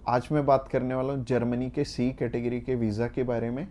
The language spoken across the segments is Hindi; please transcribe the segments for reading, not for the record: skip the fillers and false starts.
आज मैं बात करने वाला हूँ जर्मनी के सी कैटेगरी के वीज़ा के बारे में।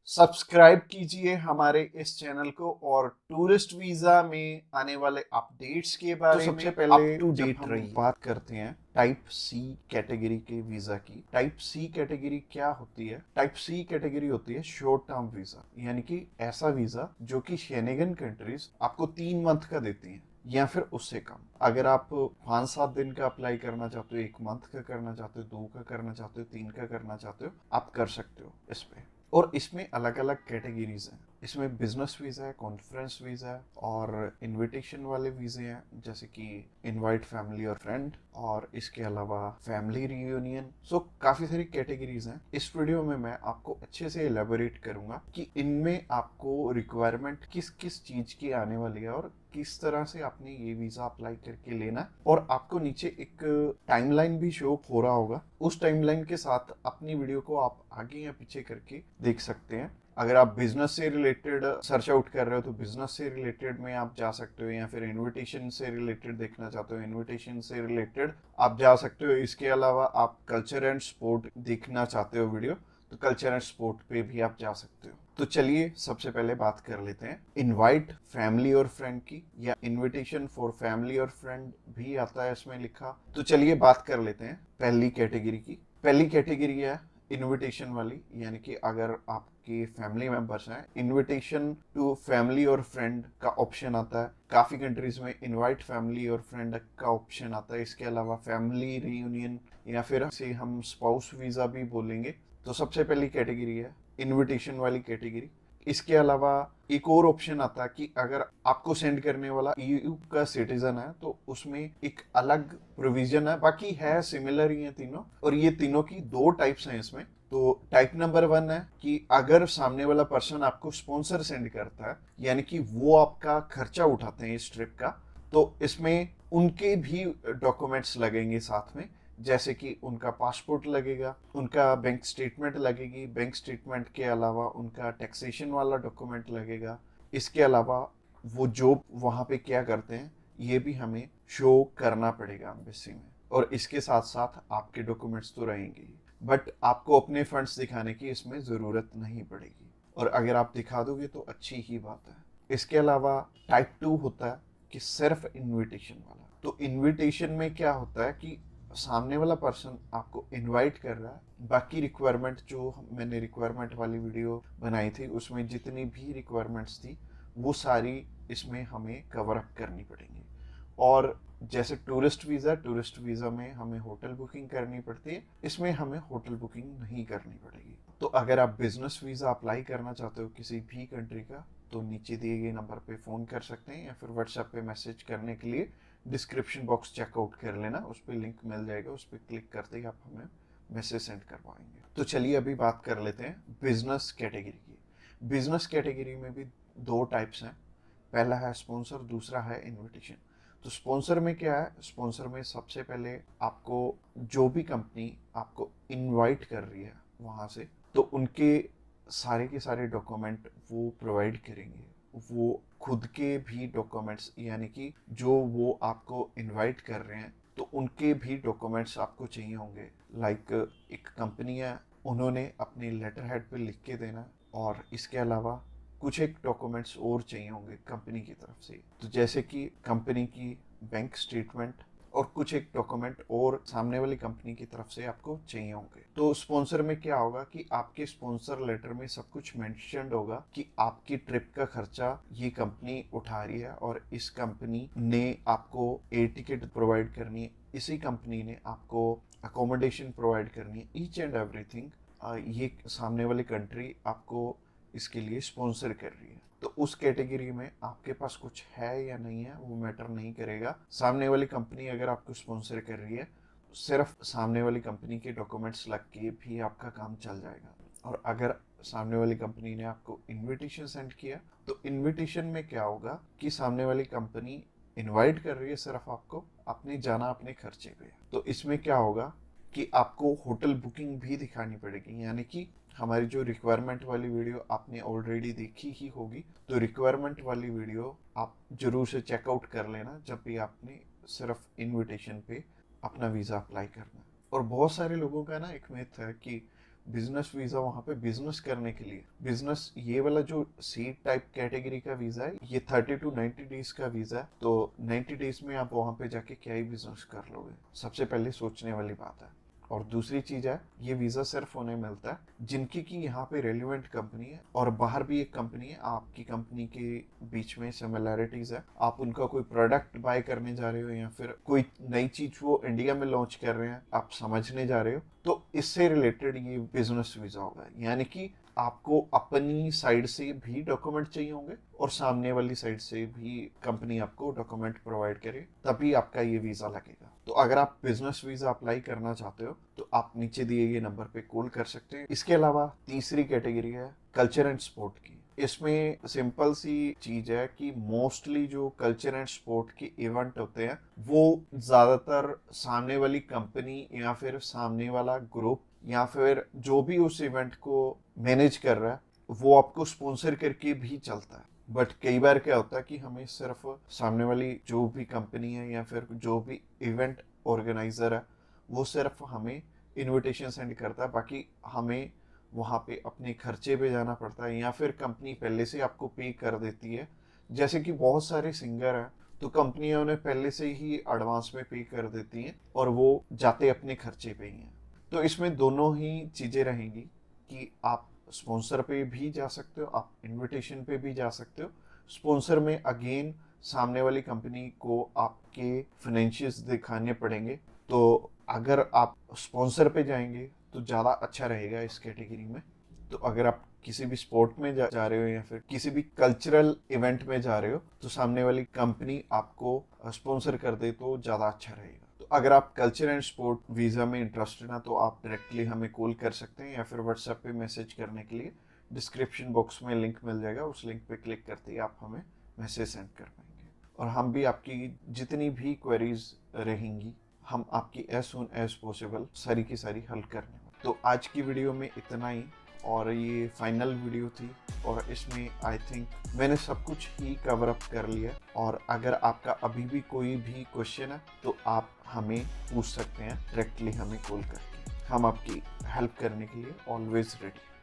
सब्सक्राइब कीजिए हमारे इस चैनल को और टूरिस्ट वीज़ा में आने वाले अपडेट्स के बारे में सबसे पहले अप टू डेट रही बात करते हैं टाइप सी कैटेगरी के वीज़ा की। टाइप सी कैटेगरी क्या होती है? टाइप सी कैटेगरी होती है शॉर्ट टर्म वीज़ा, यानी कि ऐसा वीज़ा जो कि शेनेगन कंट्रीज आपको 3 मंथ का देती हैं या फिर उससे कम। अगर आप 5-7 दिन का अप्लाई करना चाहते हो, 1 मंथ का करना चाहते हो, 2 का करना चाहते हो, 3 का करना चाहते हो, आप कर सकते हो इस पे। और इसमें अलग अलग कैटेगरीज हैं। इसमें बिजनेस वीज़ा है, कॉन्फ्रेंस वीज़ा है और इनविटेशन वाले वीज़े हैं, जैसे कि इनवाइट फैमिली और फ्रेंड, और इसके अलावा फैमिली रियूनियन। सो काफ़ी सारी कैटेगरीज हैं। इस वीडियो में मैं आपको अच्छे से एलेबोरेट करूंगा कि इनमें आपको रिक्वायरमेंट किस किस चीज़ की आने वाली है और किस तरह से आपने ये वीज़ा अप्लाई करके लेना। और आपको नीचे एक टाइमलाइन भी शो हो रहा होगा, उस टाइमलाइन के साथ अपनी वीडियो को आप आगे या पीछे करके देख सकते हैं। अगर आप बिजनेस से रिलेटेड सर्च आउट कर रहे हो तो बिजनेस से रिलेटेड में आप जा सकते हो, या फिर इनविटेशन से रिलेटेड देखना चाहते हो इनविटेशन से रिलेटेड आप जा सकते हो। इसके अलावा आप कल्चर एंड स्पोर्ट देखना चाहते हो वीडियो, तो कल्चर एंड स्पोर्ट पे भी आप जा सकते हो। तो चलिए सबसे पहले बात कर लेते हैं इनवाइट फैमिली और फ्रेंड की, या इनविटेशन फॉर फैमिली और फ्रेंड भी आता है इसमें लिखा। तो चलिए बात कर लेते हैं पहली कैटेगरी की। पहली कैटेगरी है इनविटेशन वाली, यानी कि अगर आपके फैमिली मेंबर्स हैं, इनविटेशन टू फैमिली और फ्रेंड का ऑप्शन आता है। काफी कंट्रीज में इनवाइट फैमिली और फ्रेंड का ऑप्शन आता है। इसके अलावा फैमिली रियूनियन, या फिर से हम स्पाउस वीजा भी बोलेंगे। तो सबसे पहली कैटेगरी है इनविटेशन वाली कैटेगरी। इसके अलावा एक और ऑप्शन आता है कि अगर आपको सेंड करने वाला ईयू का सिटीजन है तो उसमें एक अलग प्रोविजन है, बाकी है सिमिलर ही है तीनों। और ये तीनों की 2 टाइप्स हैं इसमें। तो टाइप नंबर 1 है कि अगर सामने वाला पर्सन आपको स्पॉन्सर सेंड करता है, यानी कि वो आपका खर्चा उठाते हैं इस ट्रिप का, तो इसमें उनके भी डॉक्यूमेंट्स लगेंगे साथ में, जैसे कि उनका पासपोर्ट लगेगा, उनका बैंक स्टेटमेंट लगेगी, बैंक स्टेटमेंट के अलावा उनका टैक्सेशन वाला डॉक्यूमेंट लगेगा। इसके अलावा वो जॉब वहाँ पे क्या करते हैं ये भी हमें शो करना पड़ेगा एम्बेसी में। और इसके साथ साथ आपके डॉक्यूमेंट्स तो रहेंगे ही, बट आपको अपने फंड्स दिखाने की इसमें ज़रूरत नहीं पड़ेगी, और अगर आप दिखा दोगे तो अच्छी ही बात है। इसके अलावा टाइप 2 होता है कि सिर्फ इनविटेशन वाला। तो इनविटेशन में क्या होता है कि सामने वाला पर्सन आपको इनवाइट कर रहा है, बाकी रिक्वायरमेंट जो मैंने रिक्वायरमेंट वाली वीडियो बनाई थी उसमें जितनी भी रिक्वायरमेंट्स थी वो सारी इसमें हमें कवर अप करनी पड़ेंगी। और जैसे टूरिस्ट वीज़ा में हमें होटल बुकिंग करनी पड़ती है, इसमें हमें होटल बुकिंग नहीं करनी पड़ेगी। तो अगर आप बिजनेस वीज़ा अप्लाई करना चाहते हो किसी भी कंट्री का, तो नीचे दिए गए नंबर पे फ़ोन कर सकते हैं, या फिर व्हाट्सएप पे मैसेज करने के लिए डिस्क्रिप्शन बॉक्स चेकआउट कर लेना, उस पर लिंक मिल जाएगा, उस पर क्लिक करते ही आप हमें मैसेज सेंड करवाएंगे। तो चलिए अभी बात कर लेते हैं बिजनेस कैटेगरी की। बिजनेस कैटेगरी में भी 2 टाइप्स हैं। पहला है स्पॉन्सर, दूसरा है इनविटेशन। तो स्पॉन्सर में क्या है? स्पॉन्सर में सबसे पहले आपको जो भी कंपनी आपको इनवाइट कर रही है वहाँ से, तो उनके सारे के सारे डॉक्यूमेंट वो प्रोवाइड करेंगे। वो खुद के भी डॉक्यूमेंट्स, यानी कि जो वो आपको इनवाइट कर रहे हैं तो उनके भी डॉक्यूमेंट्स आपको चाहिए होंगे। लाइक एक कंपनी है, उन्होंने अपने लेटर हेड पे लिख के देना, और इसके अलावा कुछ एक डॉक्यूमेंट्स और चाहिए होंगे कंपनी की तरफ से। तो जैसे कि कंपनी की बैंक स्टेटमेंट और कुछ एक डॉक्यूमेंट और सामने वाली कंपनी की तरफ से आपको चाहिए होंगे। तो स्पॉन्सर में क्या होगा कि आपके स्पॉन्सर लेटर में सब कुछ मेंशन्ड होगा कि आपकी ट्रिप का खर्चा ये कंपनी उठा रही है, और इस कंपनी ने आपको एयर टिकट प्रोवाइड करनी है, इसी कंपनी ने आपको अकोमोडेशन प्रोवाइड करनी है, ईच एंड एवरीथिंग ये सामने वाली कंट्री आपको इसके लिए स्पॉन्सर कर रही है। तो उस कैटेगरी में आपके पास कुछ है या नहीं है वो मैटर नहीं करेगा। सामने वाली कंपनी अगर आपको स्पॉन्सर कर रही है, सिर्फ सामने वाली कंपनी के डॉक्यूमेंट्स लग के भी आपका काम चल जाएगा। और अगर सामने वाली कंपनी ने आपको इनविटेशन सेंड किया, तो इनविटेशन में क्या होगा कि सामने वाली कंपनी इनवाइट कर रही है सिर्फ आपको, आपने जाना अपने खर्चे पे। तो इसमें क्या होगा कि आपको होटल बुकिंग भी दिखानी पड़ेगी, यानी कि हमारी जो रिक्वायरमेंट वाली वीडियो आपने ऑलरेडी देखी ही होगी, तो रिक्वायरमेंट वाली वीडियो आप जरूर से चेकआउट कर लेना जब भी आपने सिर्फ इनविटेशन पे अपना वीज़ा अप्लाई करना है। और बहुत सारे लोगों का ना एक मिथ है कि बिजनेस वीज़ा वहाँ पे बिजनेस करने के लिए, बिजनेस ये वाला जो सी टाइप कैटेगरी का वीज़ा है ये 30 to 90 डेज का वीज़ा है, तो 90 डेज में आप वहाँ पे जाके क्या ही बिजनेस कर लोगे, सबसे पहले सोचने वाली बात है। और दूसरी चीज है, ये वीजा सिर्फ उन्हें मिलता है जिनकी की यहाँ पे रेलिवेंट कंपनी है और बाहर भी एक कंपनी है, आपकी कंपनी के बीच में सिमिलैरिटीज है, आप उनका कोई प्रोडक्ट बाय करने जा रहे हो या फिर कोई नई चीज वो इंडिया में लॉन्च कर रहे हैं आप समझने जा रहे हो, तो इससे रिलेटेड ये बिजनेस वीजा होगा। यानी कि आपको अपनी साइड से भी डॉक्यूमेंट चाहिए होंगे और सामने वाली साइड से भी कंपनी आपको डॉक्यूमेंट प्रोवाइड करे, तभी आपका ये वीजा लगेगा। तो अगर आप बिजनेस वीजा अप्लाई करना चाहते हो तो आप नीचे दिए गए नंबर पे कॉल कर सकते हैं। इसके अलावा तीसरी कैटेगरी है कल्चर एंड स्पोर्ट की। इसमें सिंपल सी चीज है कि मोस्टली जो कल्चर एंड स्पोर्ट के इवेंट होते हैं वो ज्यादातर सामने वाली कंपनी या फिर सामने वाला ग्रुप या फिर जो भी उस इवेंट को मैनेज कर रहा है वो आपको स्पॉन्सर करके भी चलता है। बट कई बार क्या होता है कि हमें सिर्फ सामने वाली जो भी कंपनी है या फिर जो भी इवेंट ऑर्गेनाइजर है वो सिर्फ हमें इनविटेशन सेंड करता है, बाकी हमें वहाँ पे अपने खर्चे पे जाना पड़ता है या फिर कंपनी पहले से आपको पे कर देती है। जैसे कि बहुत सारे सिंगर हैं तो कंपनियां उन्हें पहले से ही एडवांस में पे कर देती हैं और वो जाते अपने खर्चे पे ही हैं। तो इसमें दोनों ही चीज़ें रहेंगी कि आप स्पॉन्सर पे भी जा सकते हो, आप इनविटेशन पे भी जा सकते हो। स्पॉन्सर में अगेन सामने वाली कंपनी को आपके फाइनेंशियल्स दिखाने पड़ेंगे, तो अगर आप स्पॉन्सर पे जाएंगे तो ज़्यादा अच्छा रहेगा इस कैटेगरी में। तो अगर आप किसी भी स्पोर्ट में जा रहे हो या फिर किसी भी कल्चरल इवेंट में जा रहे हो तो सामने वाली कंपनी आपको स्पॉन्सर कर दे तो ज़्यादा अच्छा रहेगा। तो अगर आप कल्चर एंड स्पोर्ट वीज़ा में इंटरेस्टेड हैं तो आप डायरेक्टली हमें कॉल कर सकते हैं या फिर व्हाट्सएप पे मैसेज करने के लिए डिस्क्रिप्शन बॉक्स में लिंक मिल जाएगा, उस लिंक पे क्लिक करते ही आप हमें मैसेज सेंड कर पाएंगे और हम भी आपकी जितनी भी क्वेरीज रहेंगी हम आपकी एज सून एज पॉसिबल सारी की सारी हल करने वाले। तो आज की वीडियो में इतना ही और ये फाइनल वीडियो थी और इसमें आई थिंक मैंने सब कुछ ही कवर अप कर लिया। और अगर आपका अभी भी कोई भी क्वेश्चन है तो आप हमें पूछ सकते हैं डायरेक्टली हमें कॉल करके, हम आपकी हेल्प करने के लिए ऑलवेज रेडी।